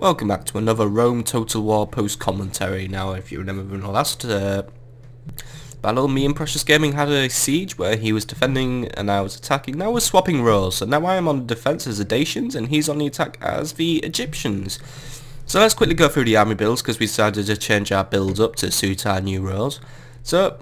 Welcome back to another Rome Total War post-commentary. Now, if you remember in the last battle, me and PreciousGaming had a siege where he was defending and I was attacking. Now we're swapping roles, so now I am on the defense as the Dacians and he's on the attack as the Egyptians. So let's quickly go through the army builds because we decided to change our builds up to suit our new roles. So,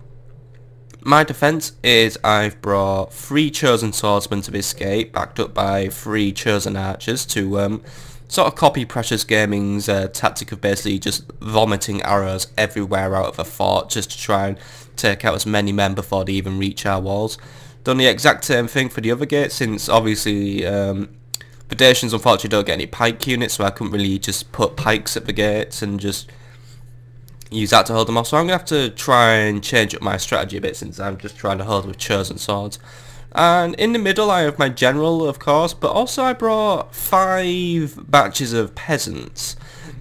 my defense is I've brought 3 chosen swordsmen to Biscay, backed up by 3 chosen archers to sort of copy PreciousGaming's tactic of basically just vomiting arrows everywhere out of a fort just to try and take out as many men before they even reach our walls. Done the exact same thing for the other gates, since obviously the Dacians unfortunately don't get any pike units, so I couldn't really just put pikes at the gates and just use that to hold them off. So I'm going to have to try and change up my strategy a bit, since I'm just trying to hold with chosen swords. And in the middle I have my general, of course, but also I brought 5 batches of peasants.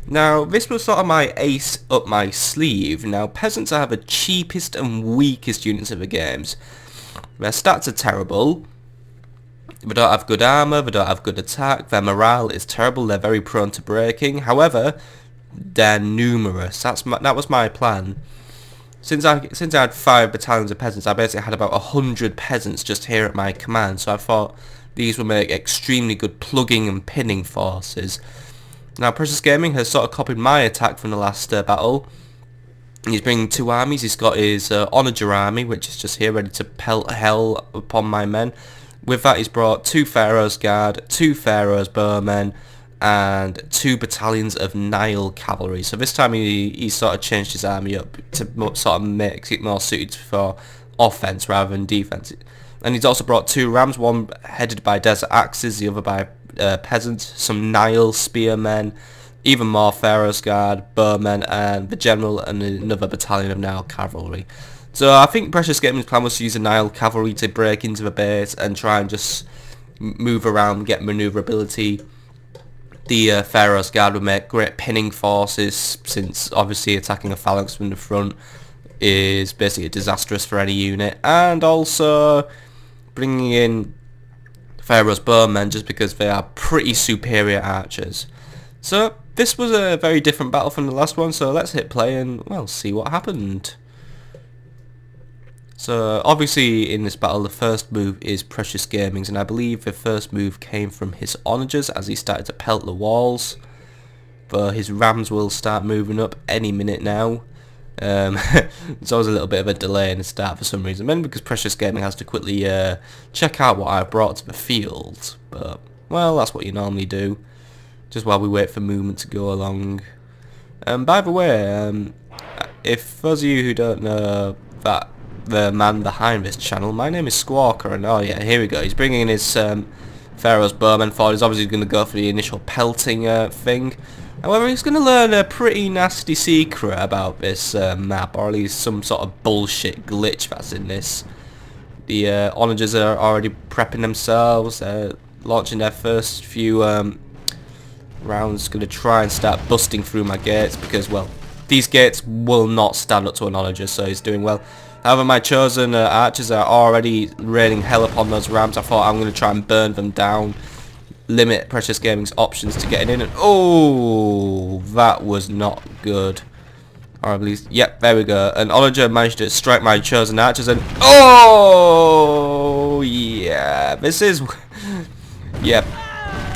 Now, this was sort of my ace up my sleeve. Now, peasants are the cheapest and weakest units of the games. Their stats are terrible. They don't have good armour, they don't have good attack, their morale is terrible, they're very prone to breaking. However, they're numerous. That was my plan. Since I had 5 battalions of peasants, I basically had about 100 peasants just here at my command, so I thought these would make extremely good plugging and pinning forces. Now, PreciousGaming has sort of copied my attack from the last battle. He's bringing 2 armies. He's got his Onager army, which is just here ready to pelt hell upon my men. With that, he's brought 2 Pharaoh's Guard, 2 Pharaoh's Bowmen, and 2 battalions of Nile cavalry. So this time he sort of changed his army up to sort of make it more suited for offense rather than defense. And he's also brought 2 rams, one headed by desert axes, the other by peasants, some Nile spearmen, even more Pharaoh's Guard, bowmen, and the general and another battalion of Nile cavalry. So I think PreciousGaming's plan was to use the Nile cavalry to break into the base and try and just move around, get maneuverability. The Pharaoh's Guard would make great pinning forces, since obviously attacking a phalanx from the front is basically disastrous for any unit. And also bringing in Pharaoh's Bowmen just because they are pretty superior archers. So this was a very different battle from the last one, so let's hit play and, well, see what happened. So obviously in this battle the first move is PreciousGaming's, and I believe the first move came from his onagers as he started to pelt the walls. But his rams will start moving up any minute now. There's always a little bit of a delay in the start for some reason, mainly because PreciousGaming has to quickly check out what I've brought to the field. But, well, that's what you normally do, just while we wait for movement to go along. By the way, if those of you who don't know that the man behind this channel, my name is S.P.Q.R, and oh yeah, here we go, he's bringing in his Pharaoh's Bowmen forward. He's obviously going to go for the initial pelting thing. However, he's going to learn a pretty nasty secret about this map, or at least some sort of bullshit glitch that's in this. The onagers are already prepping themselves, launching their first few rounds, going to try and start busting through my gates, because, well, these gates will not stand up to an onager, so he's doing well. However, my chosen archers are already raining hell upon those rams. I thought I'm going to try and burn them down, limit PreciousGaming's options to getting in, and oh, that was not good. Or at least, yep, there we go. An onager managed to strike my chosen archers, and oh, yeah, this is, yep.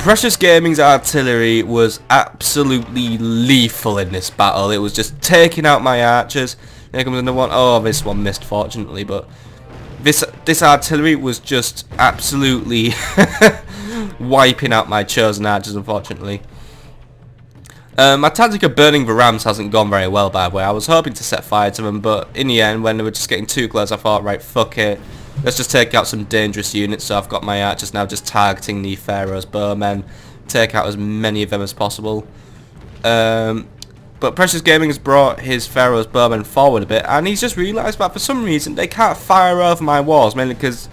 PreciousGaming's artillery was absolutely lethal in this battle. It was just taking out my archers. Here comes another one. Oh, this one missed, fortunately, but this artillery was just absolutely wiping out my chosen archers, unfortunately. My tactic of burning the rams hasn't gone very well, by the way. I was hoping to set fire to them, but in the end, when they were just getting too close, I thought, right, fuck it. Let's just take out some dangerous units. So I've got my archers now just targeting the Pharaoh's Bowmen. Take out as many of them as possible. But PreciousGaming has brought his Pharaoh's Bowmen forward a bit, and he's just realised that for some reason they can't fire over my walls, mainly because,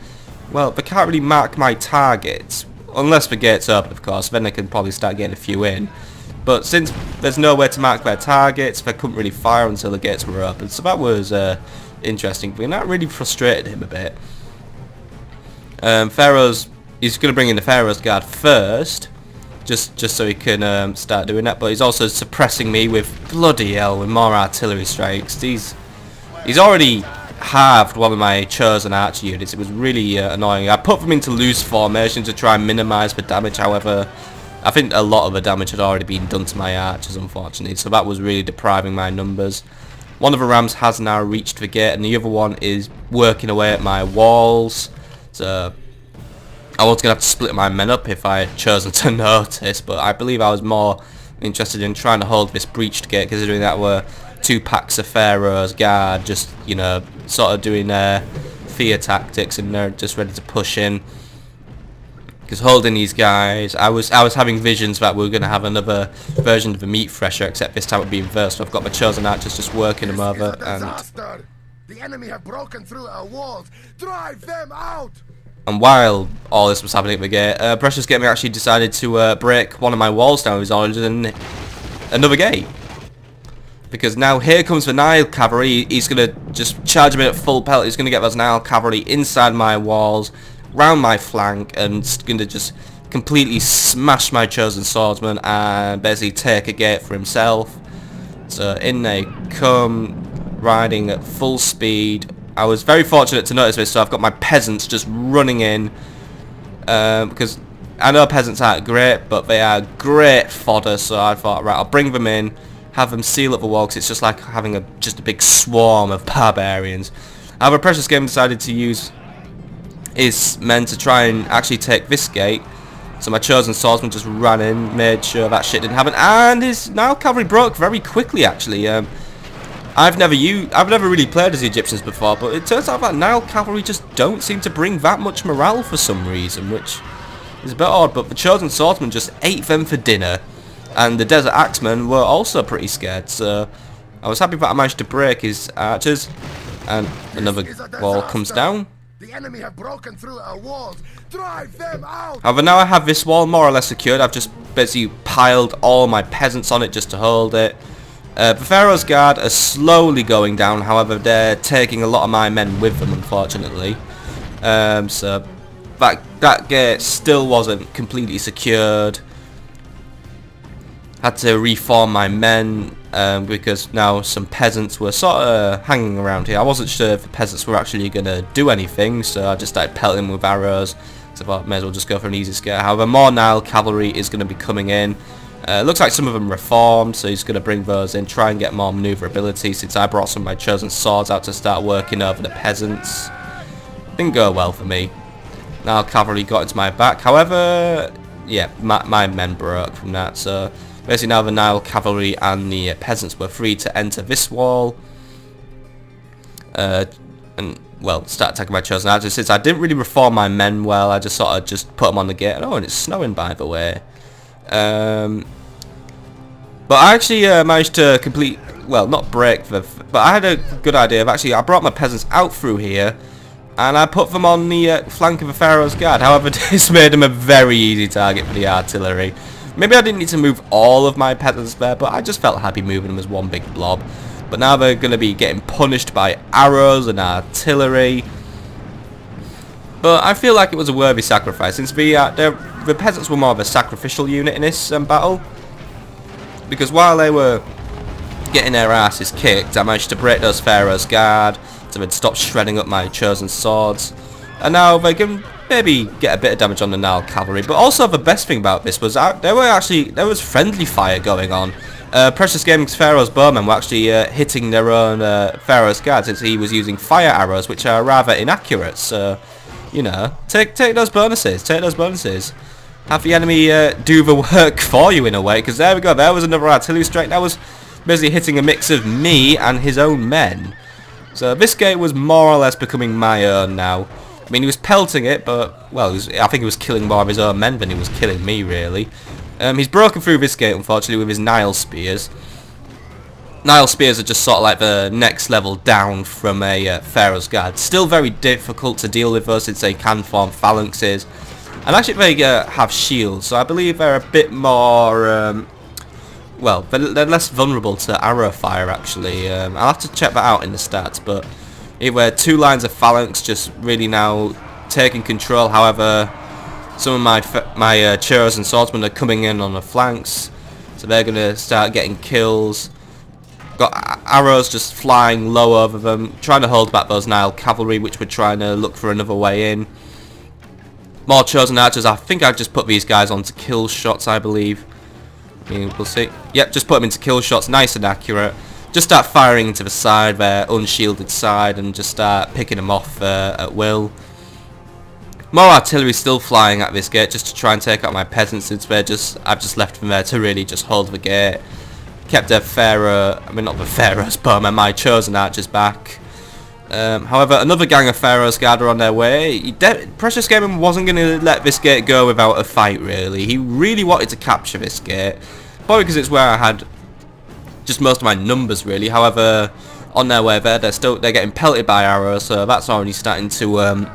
well, they can't really mark my targets. Unless the gate's open, of course, then they can probably start getting a few in. But since there's no way to mark their targets, they couldn't really fire until the gates were open. So that was interesting, and that really frustrated him a bit. He's going to bring in the Pharaoh's Guard first, just so he can start doing that. But he's also suppressing me with bloody hell with more artillery strikes. He's already halved one of my chosen archer units. It was really annoying. I put them into loose formation to try and minimise the damage. However, I think a lot of the damage had already been done to my archers, unfortunately. So that was really depriving my numbers. One of the rams has now reached the gate, and the other one is working away at my walls. So I was going to have to split my men up if I had chosen to notice, but I believe I was more interested in trying to hold this breached gate, considering that were 2 packs of Pharaoh's guard, just, you know, sort of doing fear tactics, and they're just ready to push in. Because holding these guys, I was having visions that we were going to have another version of the meat thresher, except this time it would be inverse. So I've got my chosen archers just working them over, and the enemy have broken through our walls. Drive them out. And while all this was happening at the gate, PreciousGaming actually decided to break one of my walls down his origin in another gate. Because now here comes the Nile cavalry. He's going to just charge him in at full pelt. He's going to get those Nile cavalry inside my walls, round my flank, and going to just completely smash my chosen swordsman and basically take a gate for himself. So in they come, riding at full speed. I was very fortunate to notice this, so I've got my peasants just running in, because I know peasants aren't great, but they are great fodder. So I thought, right, I'll bring them in, have them seal up the wall, because it's just like having just a big swarm of barbarians. However, PreciousGaming decided to use his men to try and actually take this gate. So my chosen swordsman just ran in, made sure that shit didn't happen, and his Nile cavalry broke very quickly. Actually, I've never really played as the Egyptians before, but it turns out that Nile cavalry just don't seem to bring that much morale for some reason, which is a bit odd. But the chosen swordsman just ate them for dinner, and the desert axemen were also pretty scared. So I was happy that I managed to break his archers, and another wall comes down. The enemy have broken through our walls. Drive them out. However, now I have this wall more or less secured. I've just basically piled all my peasants on it just to hold it. The Pharaoh's guard are slowly going down. However, they're taking a lot of my men with them, unfortunately. So that gate still wasn't completely secured. Had to reform my men, because now some peasants were sort of hanging around here. I wasn't sure if the peasants were actually going to do anything, so I just started pelting them with arrows. So I thought, may as well just go for an easy scare. However, more Nile cavalry is going to be coming in. Looks like some of them reformed, so he's going to bring those in, try and get more maneuverability, since I brought some of my chosen swords out to start working over the peasants. Didn't go well for me. Nile cavalry got into my back. However, yeah, my men broke from that, so basically now the Nile cavalry and the peasants were free to enter this wall, and, well, start attacking my chosen archers. Since I didn't really reform my men well, I just sort of just put them on the gate. Oh, and it's snowing, by the way. But I actually managed to complete, well, not break the, but I had a good idea of actually, I brought my peasants out through here, and I put them on the flank of the Pharaoh's guard. However, this made them a very easy target for the artillery. Maybe I didn't need to move all of my peasants there, but I just felt happy moving them as one big blob. But now they're going to be getting punished by arrows and artillery. But I feel like it was a worthy sacrifice, since the peasants were more of a sacrificial unit in this battle. Because while they were getting their asses kicked, I managed to break those Pharaoh's guard, so they'd stop shredding up my chosen swords. And now they can maybe get a bit of damage on the Nile cavalry. But also the best thing about this was there was friendly fire going on. PreciousGaming's Pharaoh's bowmen were actually hitting their own Pharaoh's guard, since he was using fire arrows, which are rather inaccurate. So, you know, take those bonuses. Take those bonuses. Have the enemy do the work for you in a way. Because there we go. There was another artillery strike. That was basically hitting a mix of me and his own men. So this gate was more or less becoming my own now. I mean, he was pelting it, but, well, I think he was killing more of his own men than he was killing me, really. He's broken through this gate, unfortunately, with his Nile spears. Nile spears are just sort of like the next level down from a Pharaoh's guard. Still very difficult to deal with, though, since they can form phalanxes. And actually they have shields, so I believe they're a bit more, well, they're less vulnerable to arrow fire, actually. I'll have to check that out in the stats, but either 2 lines of phalanx just really now taking control. However, Some of my chosen swordsmen are coming in on the flanks, so they're gonna start getting kills. Got arrows just flying low over them, trying to hold back those Nile cavalry, which were trying to look for another way in. More chosen archers. I think I've just put these guys onto kill shots, I believe. We'll see. Yep, just put them into kill shots, nice and accurate. Just start firing into the side, their unshielded side, and just start picking them off at will. More artillery still flying at this gate just to try and take out my peasants. I've just left them there to really just hold the gate. Kept their not the Pharaoh's bowmen, my chosen archers back. However, another gang of Pharaoh's guard are on their way. PreciousGaming wasn't going to let this gate go without a fight, really. He really wanted to capture this gate. Probably because it's where I had just most of my numbers, really. However, on their way there, they're getting pelted by arrows, so that's already starting to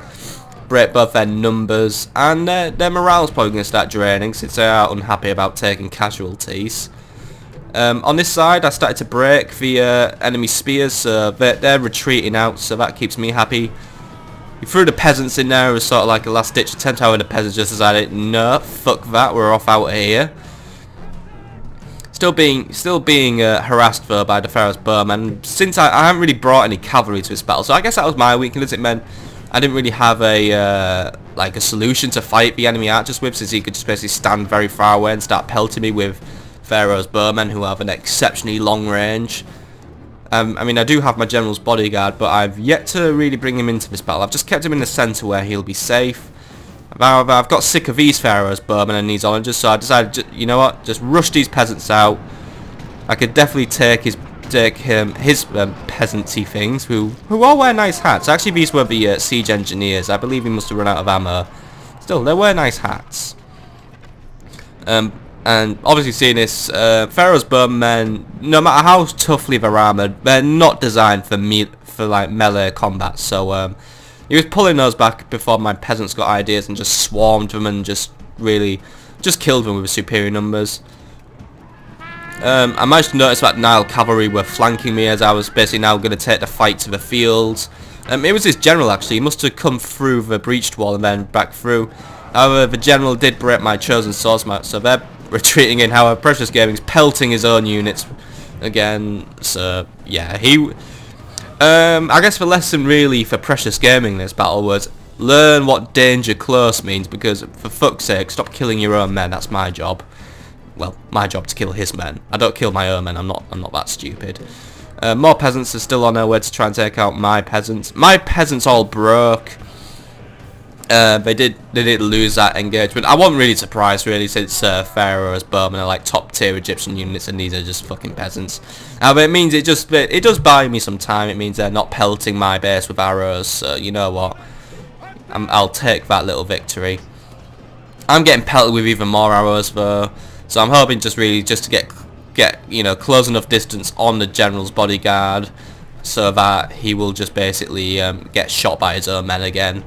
break both their numbers. And their morale's probably going to start draining since they are unhappy about taking casualties. On this side, I started to break the enemy spears, so they're retreating out, so that keeps me happy. He threw the peasants in there as sort of like a last-ditch attempt, however the peasants just decided, no, fuck that, we're off out of here. Still being harassed though by the Pharaoh's bowmen. Since I haven't really brought any cavalry to this battle, so I guess that was my weakness. It meant I didn't really have a like a solution to fight the enemy archers with, since he could just basically stand very far away and start pelting me with Pharaoh's bowmen, who have an exceptionally long range. I mean, I do have my general's bodyguard, but I've yet to really bring him into this battle. I've just kept him in the centre where he'll be safe. However, I've got sick of these Pharaoh's bowmen and these onagers, so I decided, you know what, just rush these peasants out. I could definitely take his peasancy things, who all wear nice hats. Actually, these were the siege engineers. I believe he must have run out of ammo. Still, they wear nice hats. And obviously seeing this, Pharaoh's bowmen, no matter how toughly they're armoured, they're not designed for like melee combat. So he was pulling those back before my peasants got ideas and just swarmed them and just killed them with superior numbers. I managed to notice that Nile cavalry were flanking me as I was basically now going to take the fight to the field. It was his general actually. He must have come through the breached wall and then back through. However, the general did break my chosen swordsman, so they're retreating in. However, PreciousGaming's pelting his own units again. So yeah, I guess the lesson really for PreciousGaming this battle was learn what danger close means, because for fuck's sake, stop killing your own men. That's my job. Well, my job to kill his men. I don't kill my own men. I'm not that stupid. More peasants are still on their way to try and take out my peasants. My peasants all broke. They did lose that engagement. I wasn't really surprised, really, since Pharaoh's bowmen are like top tier Egyptian units and these are just fucking peasants. But it means it does buy me some time. It means they're not pelting my base with arrows. So you know what? I'll take that little victory. I'm getting pelted with even more arrows though, so I'm hoping just to get you know, close enough distance on the general's bodyguard so that he will just basically get shot by his own men again.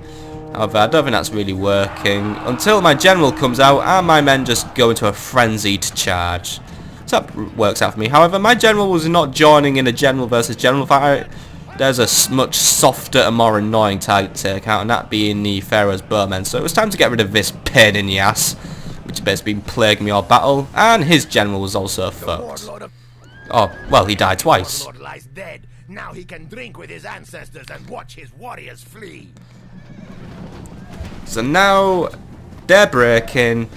However, I don't think that's really working until my general comes out and my men just go into a frenzied charge. So that works out for me. However, my general was not joining in a general versus general fight. There's a much softer and more annoying target to take out, and that being the Pharaoh's bowmen. So it was time to get rid of this pain in the ass, which has basically been plaguing me all battle, and his general was also fucked. Oh, well, he died twice. Lies dead. Now he can drink with his ancestors and watch his warriors flee. So now they're breaking.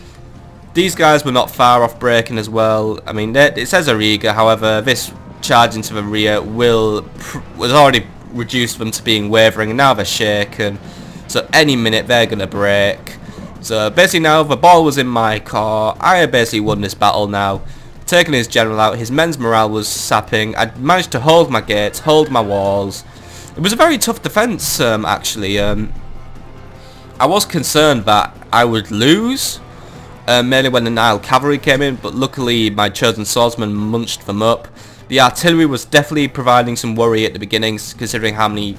These guys were not far off breaking as well. I mean, it says Ariga, however, this charge into the rear was already reduced them to being wavering, and now they're shaken. So any minute they're going to break. So basically now the ball was in my court. I had basically won this battle now. Taking his general out, his men's morale was sapping. I managed to hold my gates, hold my walls. It was a very tough defence, actually. I was concerned that I would lose, mainly when the Nile cavalry came in, but luckily my chosen swordsman munched them up. The artillery was definitely providing some worry at the beginning, considering how many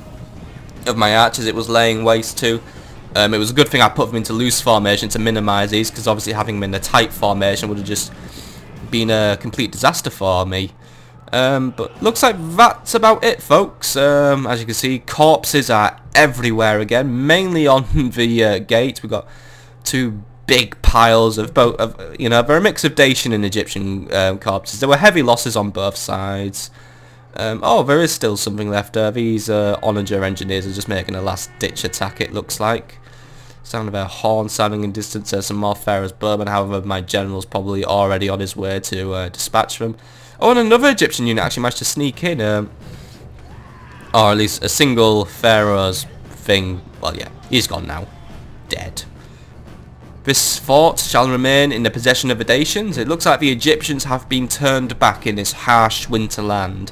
of my archers it was laying waste to. It was a good thing I put them into loose formation to minimise these, because obviously having them in a tight formation would have just been a complete disaster for me. But looks like that's about it, folks. As you can see, corpses are everywhere again, mainly on the gate. We've got two big piles of both, you know, they're a mix of Dacian and Egyptian corpses. There were heavy losses on both sides. Oh, there is still something left. These Onager engineers are just making a last-ditch attack, it looks like. Sound of a horn sounding in distance. There's some more Pharaoh's bowmen. However, my general's probably already on his way to dispatch them. Oh, and another Egyptian unit actually managed to sneak in. Or at least a single Pharaoh's thing. Well, yeah, he's gone now. Dead. This fort shall remain in the possession of the Dacians. It looks like the Egyptians have been turned back in this harsh winter land.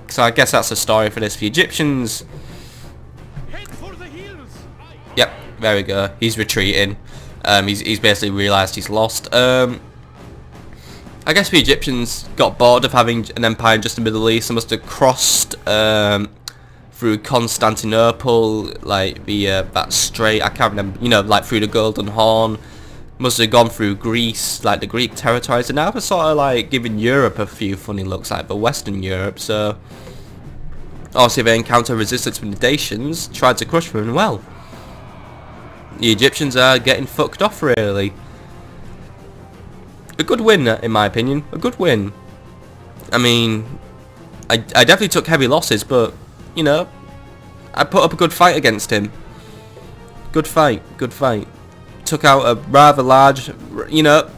So I guess that's the story for this. The Egyptians... Yep, there we go. He's retreating. He's basically realised he's lost. I guess the Egyptians got bored of having an empire in just the Middle East and must have crossed through Constantinople, like the that strait. I can't remember. You know, like through the Golden Horn. Must have gone through Greece, like the Greek territories, and now they're sort of like giving Europe a few funny looks, like the Western Europe. So obviously they encounter resistance from the Dacians, tried to crush them, and well, the Egyptians are getting fucked off, really. A good win, in my opinion. A good win. I mean, I definitely took heavy losses, but, you know, I put up a good fight against him. Good fight, good fight. Took out a rather large, you know,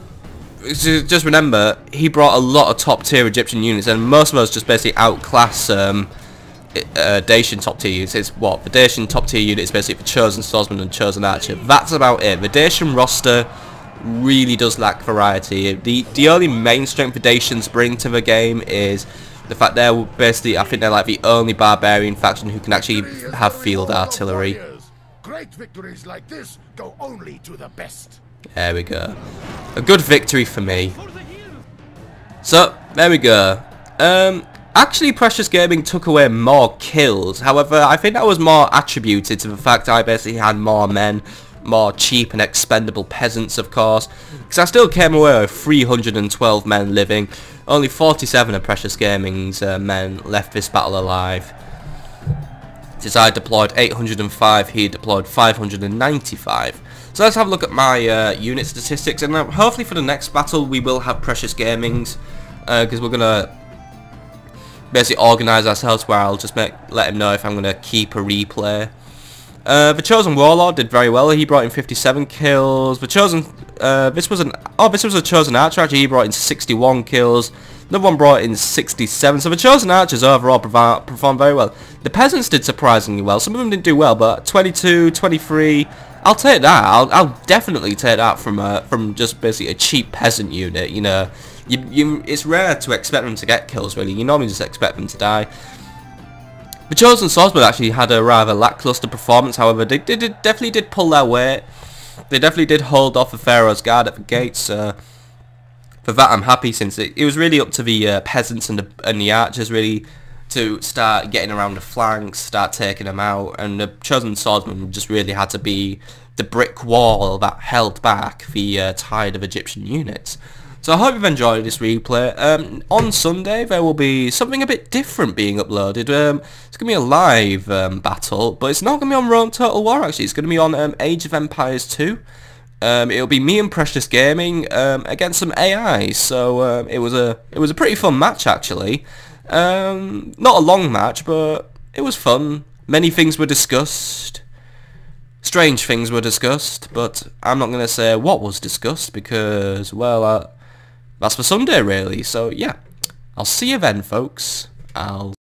just remember, he brought a lot of top tier Egyptian units, and most of us just basically outclass Dacian top tier units. It's what? The Dacian top tier unit is basically the Chosen Swordsman and Chosen Archer. That's about it. The Dacian roster really does lack variety. The only main strength the Dacians bring to the game is the fact they're basically, I think they're like the only barbarian faction who can actually have field artillery. Great victories like this go only to the best. There we go. A good victory for me. So, there we go. Actually, Precious Gaming took away more kills. However, I think that was more attributed to the fact I basically had more men, more cheap and expendable peasants, of course. Because I still came away with 312 men living. Only 47 of Precious Gaming's men left this battle alive. Since I deployed 805, he deployed 595. So let's have a look at my unit statistics, and hopefully for the next battle we will have Precious Gaming's, because we're gonna basically organise ourselves where I'll just let him know if I'm gonna keep a replay. The Chosen Warlord did very well. He brought in 57 kills. The Chosen, this was a Chosen Archer. Actually, he brought in 61 kills. Another one brought in 67. So the Chosen Archers overall performed very well. The Peasants did surprisingly well. Some of them didn't do well, but 22, 23. I'll take that. I'll definitely take that from just basically a cheap peasant unit. You know, it's rare to expect them to get kills. Really, you normally just expect them to die. The Chosen Swordsman actually had a rather lackluster performance. However, they definitely did pull their weight. They definitely did hold off the Pharaoh's guard at the gates. For that, I'm happy, since it was really up to the peasants and the archers really to start getting around the flanks, start taking them out, and the Chosen Swordsman just really had to be the brick wall that held back the tide of Egyptian units. So I hope you've enjoyed this replay. On Sunday there will be something a bit different being uploaded. It's going to be a live battle, but it's not going to be on Rome Total War actually. It's going to be on Age of Empires 2. It'll be me and Precious Gaming against some AI. So it was a pretty fun match actually. Not a long match, but it was fun. Many things were discussed. Strange things were discussed, but I'm not going to say what was discussed because, well, that's for Sunday really. So yeah, I'll see you then, folks.